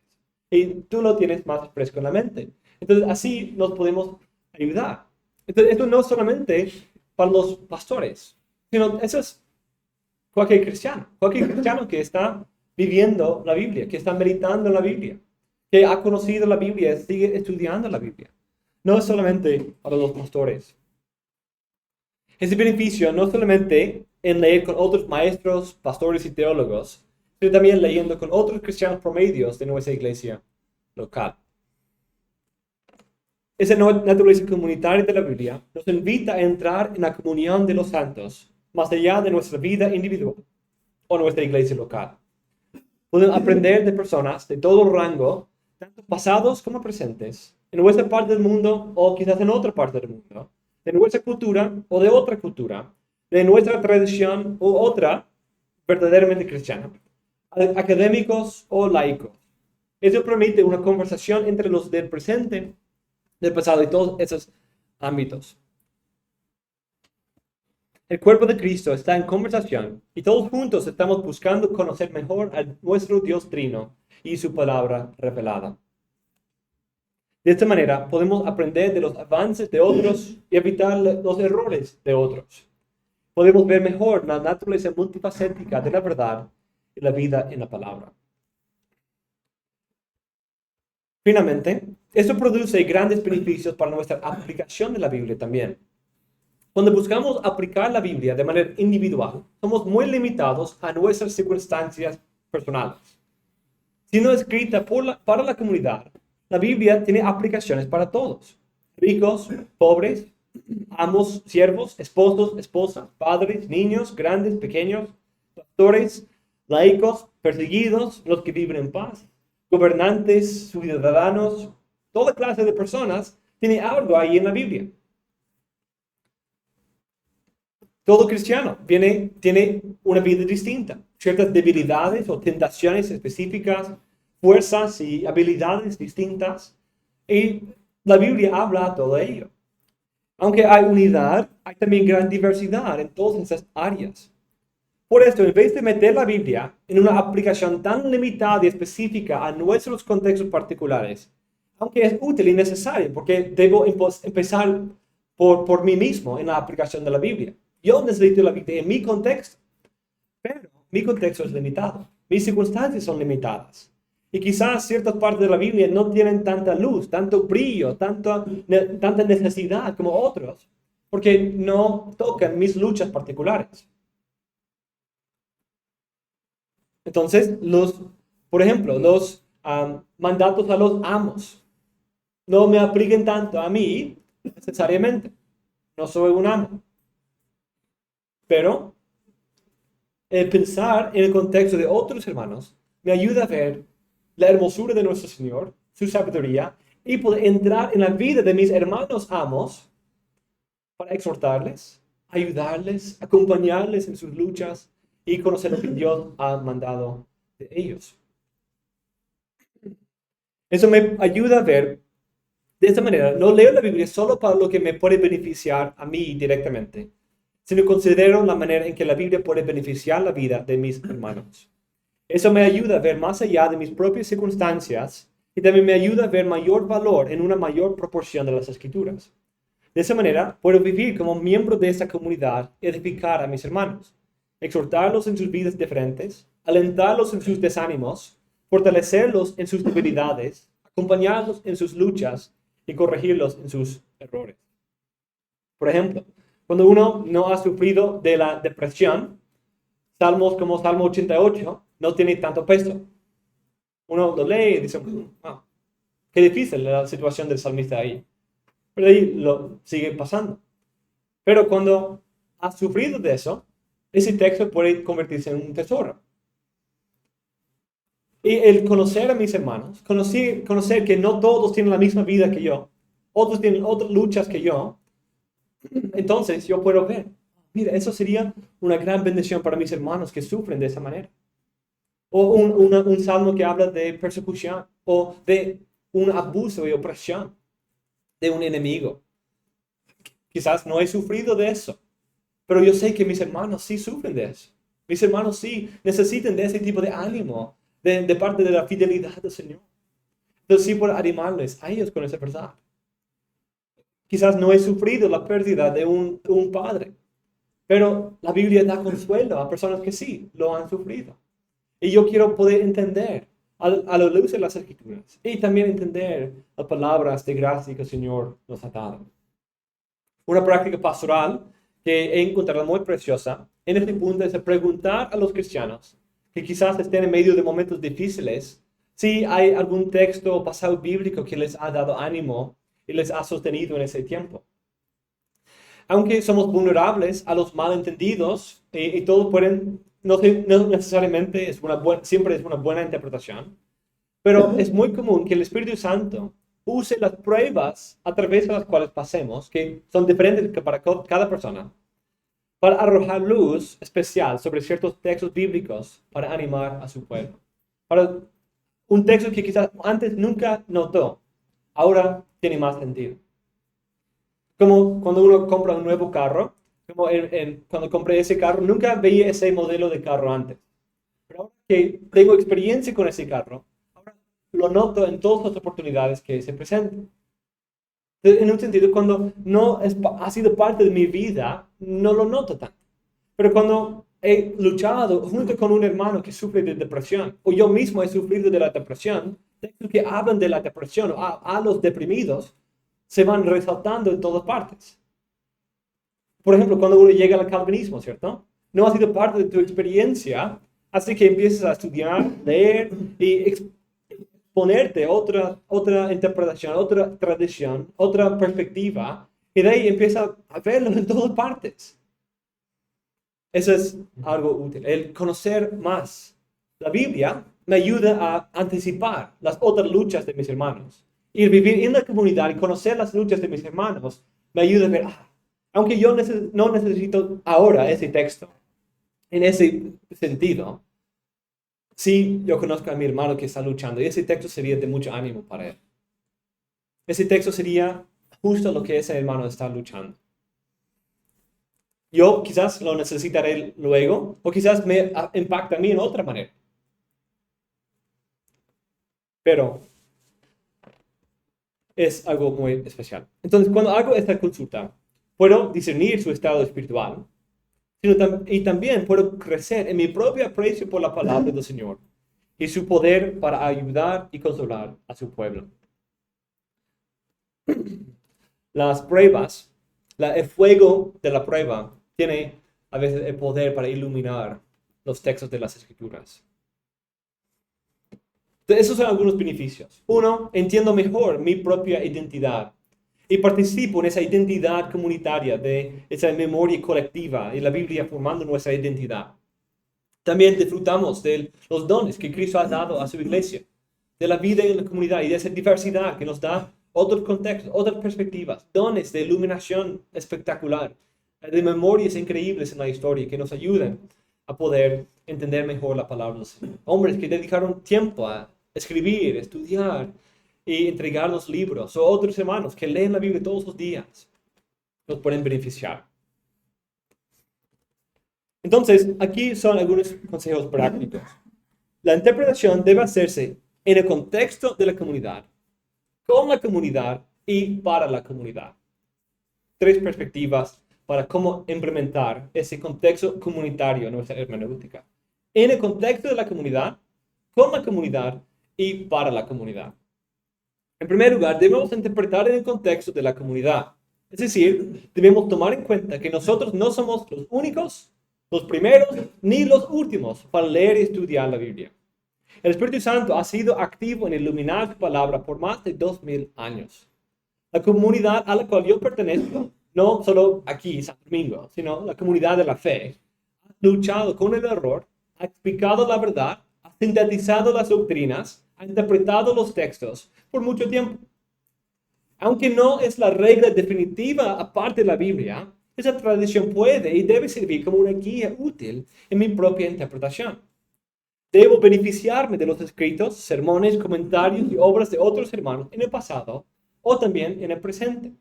Y tú lo tienes más fresco en la mente. Entonces, así nos podemos ayudar. Entonces, esto no es solamente para los pastores, sino eso es cualquier cristiano que está viviendo la Biblia, que está meditando en la Biblia, que ha conocido la Biblia, sigue estudiando la Biblia. No es solamente para los pastores. Ese beneficio no solamente en leer con otros maestros, pastores y teólogos, sino también leyendo con otros cristianos promedios de nuestra iglesia local. Esa naturaleza comunitaria de la Biblia nos invita a entrar en la comunión de los santos, más allá de nuestra vida individual o nuestra iglesia local. Podemos aprender de personas de todo rango, tanto pasados como presentes, en nuestra parte del mundo o quizás en otra parte del mundo, de nuestra cultura o de otra cultura, de nuestra tradición u otra verdaderamente cristiana, académicos o laicos. Eso permite una conversación entre los del presente, del pasado y todos esos ámbitos. El cuerpo de Cristo está en conversación y todos juntos estamos buscando conocer mejor a nuestro Dios Trino y su palabra revelada. De esta manera podemos aprender de los avances de otros y evitar los errores de otros. Podemos ver mejor la naturaleza multifacética de la verdad y la vida en la palabra. Finalmente, esto produce grandes beneficios para nuestra aplicación de la Biblia también. Cuando buscamos aplicar la Biblia de manera individual, somos muy limitados a nuestras circunstancias personales. Siendo escrita para la comunidad, la Biblia tiene aplicaciones para todos. Ricos, pobres, amos, siervos, esposos, esposas, padres, niños, grandes, pequeños, pastores, laicos, perseguidos, los que viven en paz, gobernantes, ciudadanos, toda clase de personas tiene algo ahí en la Biblia. Todo cristiano tiene una vida distinta, ciertas debilidades o tentaciones específicas, fuerzas y habilidades distintas. Y la Biblia habla de todo ello. Aunque hay unidad, hay también gran diversidad en todas esas áreas. Por esto, en vez de meter la Biblia en una aplicación tan limitada y específica a nuestros contextos particulares, aunque es útil y necesario, porque debo empezar por mí mismo en la aplicación de la Biblia. Yo necesito la Biblia en mi contexto, pero mi contexto es limitado. Mis circunstancias son limitadas. Y quizás ciertas partes de la Biblia no tienen tanta luz, tanto brillo, tanta necesidad como otros, porque no tocan mis luchas particulares. Entonces, por ejemplo, los mandatos a los amos no me apliquen tanto a mí necesariamente. No soy un amo. Pero pensar en el contexto de otros hermanos me ayuda a ver la hermosura de nuestro Señor, su sabiduría, y poder entrar en la vida de mis hermanos amos para exhortarles, ayudarles, acompañarles en sus luchas y conocer lo que Dios ha mandado de ellos. Eso me ayuda a ver, de esta manera, no leo la Biblia solo para lo que me puede beneficiar a mí directamente, sino considero la manera en que la Biblia puede beneficiar la vida de mis hermanos. Eso me ayuda a ver más allá de mis propias circunstancias y también me ayuda a ver mayor valor en una mayor proporción de las Escrituras. De esa manera, puedo vivir como miembro de esta comunidad y edificar a mis hermanos, exhortarlos en sus vidas diferentes, alentarlos en sus desánimos, fortalecerlos en sus debilidades, acompañarlos en sus luchas y corregirlos en sus errores. Por ejemplo, cuando uno no ha sufrido de la depresión, salmos como Salmo 88 no tiene tanto peso. Uno lo lee y dice, wow, qué difícil la situación del salmista ahí. Pero ahí lo sigue pasando. Pero cuando has sufrido de eso, ese texto puede convertirse en un tesoro. Y el conocer a mis hermanos, conocer que no todos tienen la misma vida que yo, otros tienen otras luchas que yo, entonces yo puedo ver, mira, eso sería una gran bendición para mis hermanos que sufren de esa manera. O un salmo que habla de persecución o de un abuso y opresión de un enemigo. Quizás no he sufrido de eso, pero yo sé que mis hermanos sí sufren de eso. Mis hermanos sí necesitan de ese tipo de ánimo, de parte de la fidelidad del Señor. Entonces sí puedo animarles a ellos con esa verdad. Quizás no he sufrido la pérdida de un padre, pero la Biblia da consuelo a personas que sí lo han sufrido. Y yo quiero poder entender a la luz de las Escrituras y también entender las palabras de gracia que el Señor nos ha dado. Una práctica pastoral que he encontrado muy preciosa en este punto es preguntar a los cristianos que quizás estén en medio de momentos difíciles si hay algún texto o pasaje bíblico que les ha dado ánimo y les ha sostenido en ese tiempo. Aunque somos vulnerables a los malentendidos y todos pueden, no necesariamente siempre es una buena interpretación, pero es muy común que el Espíritu Santo use las pruebas a través de las cuales pasemos, que son diferentes para cada persona, para arrojar luz especial sobre ciertos textos bíblicos para animar a su pueblo. Para un texto que quizás antes nunca notó, ahora tiene más sentido. Como cuando uno compra un nuevo carro, como cuando compré ese carro, nunca veía ese modelo de carro antes. Pero ahora que tengo experiencia con ese carro, ahora lo noto en todas las oportunidades que se presentan. En un sentido, cuando no ha sido parte de mi vida, no lo noto tanto. Pero cuando he luchado junto con un hermano que sufre de depresión, o yo mismo he sufrido de la depresión, textos que hablan de la depresión a los deprimidos, se van resaltando en todas partes. Por ejemplo, cuando uno llega al calvinismo, ¿cierto? No ha sido parte de tu experiencia, así que empiezas a estudiar, leer y exponerte otra interpretación, otra tradición, otra perspectiva, y de ahí empiezas a verlo en todas partes. Eso es algo útil, el conocer más. La Biblia me ayuda a anticipar las otras luchas de mis hermanos. Y vivir en la comunidad y conocer las luchas de mis hermanos me ayuda a ver, aunque yo no necesito ahora ese texto, en ese sentido, sí yo conozco a mi hermano que está luchando y ese texto sería de mucho ánimo para él. Ese texto sería justo lo que ese hermano está luchando. Yo quizás lo necesitaré luego o quizás me impacta a mí en otra manera. Pero es algo muy especial. Entonces, cuando hago esta consulta, puedo discernir su estado espiritual y también puedo crecer en mi propio aprecio por la palabra del Señor y su poder para ayudar y consolar a su pueblo. Las pruebas, el fuego de la prueba tiene a veces el poder para iluminar los textos de las Escrituras. Esos son algunos beneficios. Uno, entiendo mejor mi propia identidad y participo en esa identidad comunitaria, de esa memoria colectiva y la Biblia formando nuestra identidad. También disfrutamos de los dones que Cristo ha dado a su iglesia, de la vida en la comunidad y de esa diversidad que nos da otros contextos, otras perspectivas, dones de iluminación espectacular, de memorias increíbles en la historia que nos ayudan a poder entender mejor la palabra del Señor. Hombres que dedicaron tiempo a escribir, estudiar y entregar los libros, o otros hermanos que leen la Biblia todos los días, nos pueden beneficiar. Entonces, aquí son algunos consejos prácticos. La interpretación debe hacerse en el contexto de la comunidad, con la comunidad y para la comunidad. 3 perspectivas para cómo implementar ese contexto comunitario en nuestra hermenéutica. En el contexto de la comunidad, con la comunidad y para la comunidad. En primer lugar, debemos interpretar en el contexto de la comunidad. Es decir, debemos tomar en cuenta que nosotros no somos los únicos, los primeros, ni los últimos para leer y estudiar la Biblia. El Espíritu Santo ha sido activo en iluminar su palabra por más de 2000 años. La comunidad a la cual yo pertenezco, no solo aquí, San Domingo, sino la comunidad de la fe, ha luchado con el error, ha explicado la verdad, ha sintetizado las doctrinas, ha interpretado los textos por mucho tiempo. Aunque no es la regla definitiva aparte de la Biblia, esa tradición puede y debe servir como una guía útil en mi propia interpretación. Debo beneficiarme de los escritos, sermones, comentarios y obras de otros hermanos en el pasado o también en el presente.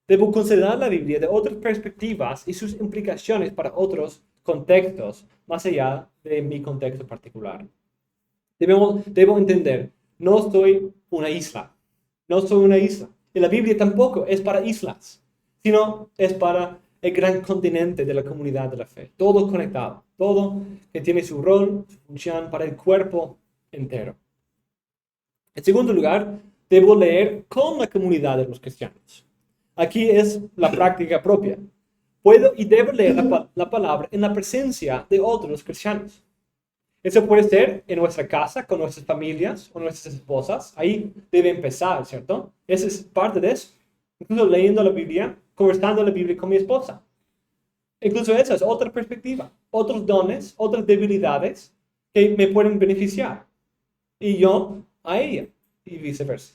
Debo considerar la Biblia de otras perspectivas y sus implicaciones para otros contextos, más allá de mi contexto particular. Debo entender, no soy una isla, no soy una isla. Y la Biblia tampoco es para islas, sino es para el gran continente de la comunidad de la fe. Todo conectado, todo que tiene su rol, su función para el cuerpo entero. En segundo lugar, debo leer con la comunidad de los cristianos. Aquí es la práctica propia. Puedo y debo leer la palabra en la presencia de otros cristianos. Eso puede ser en nuestra casa, con nuestras familias o nuestras esposas. Ahí debe empezar, ¿cierto? Esa es parte de eso. Incluso leyendo la Biblia, conversando la Biblia con mi esposa. Incluso esa es otra perspectiva, otros dones, otras debilidades que me pueden beneficiar. Y yo a ella, y viceversa.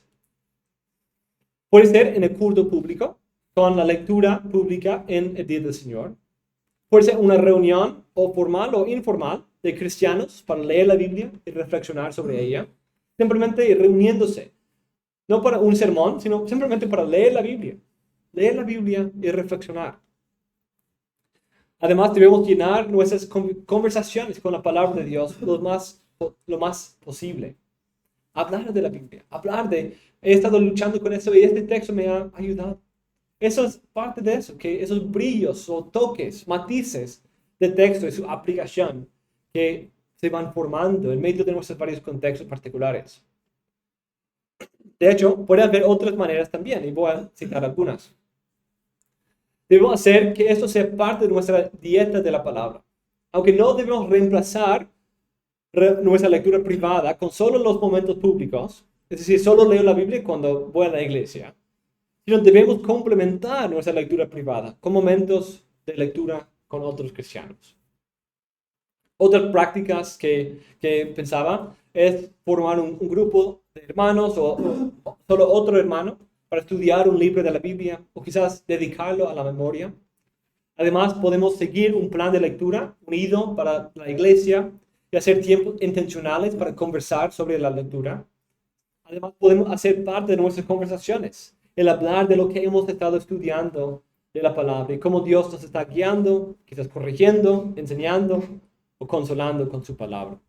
Puede ser en el culto público, con la lectura pública en el Día del Señor. Puede ser una reunión o formal o informal de cristianos para leer la Biblia y reflexionar sobre ella. Simplemente reuniéndose, no para un sermón, sino simplemente para leer la Biblia. Leer la Biblia y reflexionar. Además, debemos llenar nuestras conversaciones con la palabra de Dios lo más posible. Hablar de la Biblia, he estado luchando con eso y este texto me ha ayudado. Eso es parte de eso, que esos brillos o toques, matices de texto y su aplicación que se van formando en medio de nuestros varios contextos particulares. De hecho, puede haber otras maneras también, y voy a citar algunas. Debemos hacer que esto sea parte de nuestra dieta de la palabra. Aunque no debemos reemplazar nuestra lectura privada con solo los momentos públicos, es decir, solo leo la Biblia cuando voy a la iglesia, sino debemos complementar nuestra lectura privada con momentos de lectura con otros cristianos. Otras prácticas que pensaba es formar un grupo de hermanos o solo otro hermano para estudiar un libro de la Biblia o quizás dedicarlo a la memoria. Además, podemos seguir un plan de lectura unido para la iglesia y hacer tiempos intencionales para conversar sobre la lectura. Además, podemos hacer parte de nuestras conversaciones, el hablar de lo que hemos estado estudiando de la palabra y cómo Dios nos está guiando, quizás corrigiendo, enseñando o consolando con su palabra.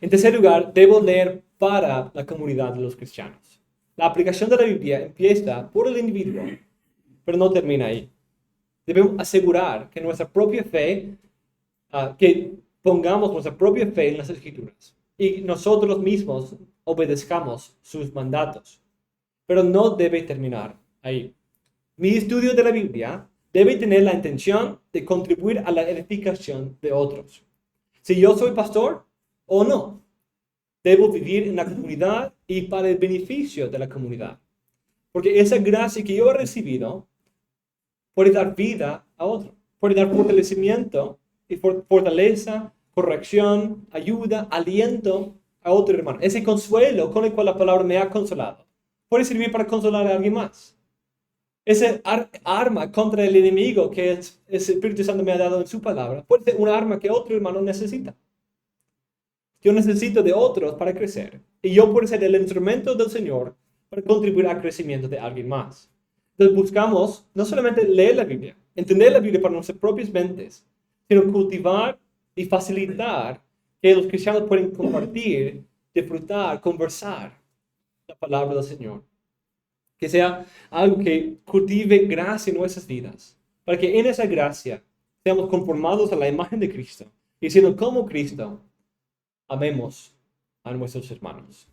En tercer lugar, debo leer para la comunidad de los cristianos. La aplicación de la Biblia empieza por el individuo, pero no termina ahí. Debemos asegurar que nuestra propia fe, que pongamos nuestra propia fe en las Escrituras y nosotros mismos obedezcamos sus mandatos. Pero no debe terminar ahí. Mi estudio de la Biblia debe tener la intención de contribuir a la edificación de otros. Si yo soy pastor o no, debo vivir en la comunidad y para el beneficio de la comunidad. Porque esa gracia que yo he recibido puede dar vida a otro, puede dar fortalecimiento y fortaleza, corrección, ayuda, aliento a otro hermano. Ese consuelo con el cual la palabra me ha consolado puede servir para consolar a alguien más. Esa arma contra el enemigo que el Espíritu Santo me ha dado en su palabra puede ser una arma que otro hermano necesita. Yo necesito de otros para crecer. Y yo puedo ser el instrumento del Señor para contribuir al crecimiento de alguien más. Entonces buscamos no solamente leer la Biblia, entender la Biblia para nuestras propias mentes, sino cultivar y facilitar que los cristianos pueden compartir, disfrutar, conversar la palabra del Señor. Que sea algo que cultive gracia en nuestras vidas, para que en esa gracia seamos conformados a la imagen de Cristo y siendo como Cristo, amemos a nuestros hermanos.